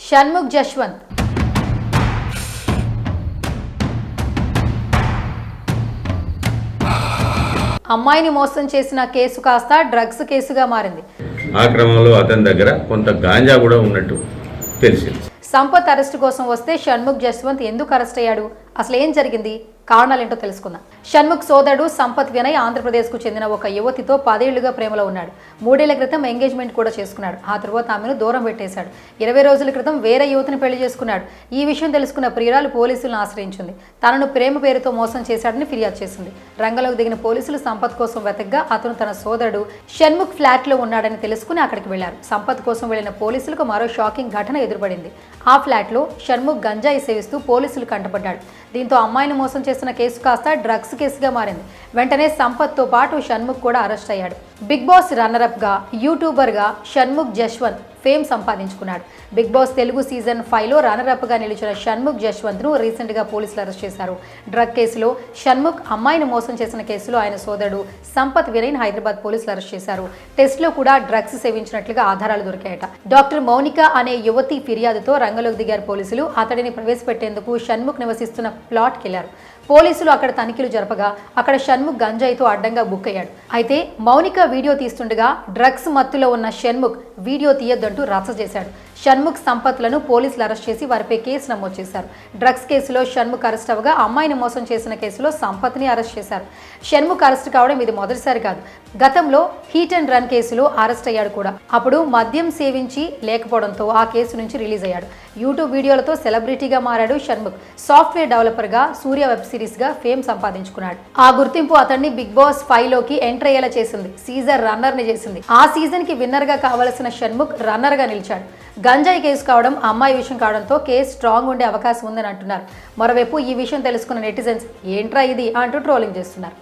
షణ్ముఖ్ జశ్వంత్ అమ్మాయిని మోసం చేసిన కేసు కాస్త డ్రగ్స్ కేసుగా మారింది. ఆ క్రమంలో అతని దగ్గర కొంత గాంజా కూడా ఉన్నట్టు తెలిసింది. సంపత్ అరెస్టు కోసం వస్తే షణ్ముఖ్ జశ్వంత్ ఎందుకు అరెస్ట్ అయ్యాడు, అసలు ఏం జరిగింది, కారణాలేంటో తెలుసుకుందాం. షణ్ముఖ్ సోదరుడు సంపత్ వినయ్ ఆంధ్రప్రదేశ్కు చెందిన ఒక యువతితో 10 ఏళ్లుగా ప్రేమలో ఉన్నాడు. 3 ఏళ్ల క్రితం ఎంగేజ్మెంట్ కూడా చేసుకున్నాడు. ఆ తర్వాత ఆమెను దూరం పెట్టేశాడు. 20 రోజుల క్రితం వేరే యువతిని పెళ్లి చేసుకున్నాడు. ఈ విషయం తెలుసుకున్న ప్రియురాలు పోలీసులను ఆశ్రయించింది. తనను ప్రేమ పేరుతో మోసం చేశాడని ఫిర్యాదు చేసింది. రంగంలోకి దిగిన పోలీసులు సంపత్ కోసం వెతకగా అతను తన సోదరుడు షణ్ముఖ్ ఫ్లాట్ లో ఉన్నాడని తెలుసుకుని అక్కడికి వెళ్లారు. సంపత్ కోసం వెళ్లిన పోలీసులకు మరో షాకింగ్ ఘటన ఎదురుపడింది. ఆ ఫ్లాట్ లో షణ్ముఖ్ గంజాయి సేవిస్తూ పోలీసులు కంటపడ్డాడు. దీంతో అమ్మాయిని మోసం చేసిన కేసు కాస్త డ్రగ్స్ కేసుగా మారింది. వెంటనే సంపత్తో పాటు షణ్ముఖ్ కూడా అరెస్ట్ అయ్యాడు. బిగ్ బాస్ రన్నరప్ గా, యూట్యూబర్ గా షణ్ముఖ్ జశ్వంత్ ఫేమ్ సంపాదించుకున్నాడు. బిగ్ బాస్ తెలుగు సీజన్ 5లో రన్నరప్ గా నిలిచిన షణ్ముఖ్ జశ్వంత్ ను రీసెంట్ గా పోలీసులు అరెస్ట్ చేశారు. డ్రగ్ కేసులో షణ్ముఖ్ అమ్మాయిని మోసం చేసిన కేసులో ఆయన సోదరుడు సంపత్ వినయ్ హైదరాబాద్ పోలీసులు అరెస్ట్ చేశారు. టెస్ట్ లో కూడా డ్రగ్స్ సేవించినట్లుగా ఆధారాలు దొరికాయట. డాక్టర్ మౌనిక అనే యువతి ఫిర్యాదుతో రంగంలోకి దిగారు పోలీసులు. అతడిని ప్రవేశపెట్టేందుకు షణ్ముఖ్ నివసిస్తున్న ప్లాట్కి వెళ్లారు. పోలీసులు అక్కడ తనిఖీలు జరపగా అక్కడ షణ్ముఖ్ గంజాయితో అడ్డంగా బుక్ అయ్యాడు. అయితే మౌనిక వీడియో తీస్తుండగా డ్రగ్స్ మత్తులో ఉన్న షణ్ముఖ్ వీడియో తీయొద్దంటూ రచ్చ చేశాడు. షణ్ముఖ్ సంపత్లను పోలీసులు అరెస్ట్ చేసి వారిపై కేసు నమోదు చేశారు. డ్రగ్స్ కేసులో షణ్ముఖ్ అరెస్ట్ అవగా అమ్మాయిని మోసం చేసిన కేసులో సంపత్ని అరెస్ట్ చేశారు. షణ్ముఖ్ అరెస్ట్ కావడం ఇది మొదటిసారి కాదు. గతంలో హీట్ అండ్ రన్ కేసులో అరెస్ట్ అయ్యాడు కూడా. అప్పుడు మద్యం సేవించి లేకపోవడంతో ఆ కేసు నుంచి రిలీజ్ అయ్యాడు. యూట్యూబ్ వీడియోలతో సెలబ్రిటీగా మారాడు షణ్ముఖ్. సాఫ్ట్వేర్ డెవలపర్ గా, సూర్య వెబ్ సిరీస్ గా ఫేమ్ సంపాదించుకున్నాడు. ఆ గుర్తింపు అతన్ని బిగ్ బాస్ 5లోకి ఎంటర్ అయ్యేలా చేసింది. సీజన్ రన్నర్ ని చేసింది. ఆ సీజన్ కి విన్నర్ గా కావలసిన షణ్ముఖ్ రన్నర్ గా నిలిచాడు. గంజాయి కేసు కావడం, అమ్మాయి విషయం కావడంతో కేసు స్ట్రాంగ్ ఉండే అవకాశం ఉందని అంటున్నారు. మరోవైపు ఈ విషయం తెలుసుకున్న నెటిజన్స్ ఏంట్రా ఇది అంటూ ట్రోలింగ్ చేస్తున్నారు.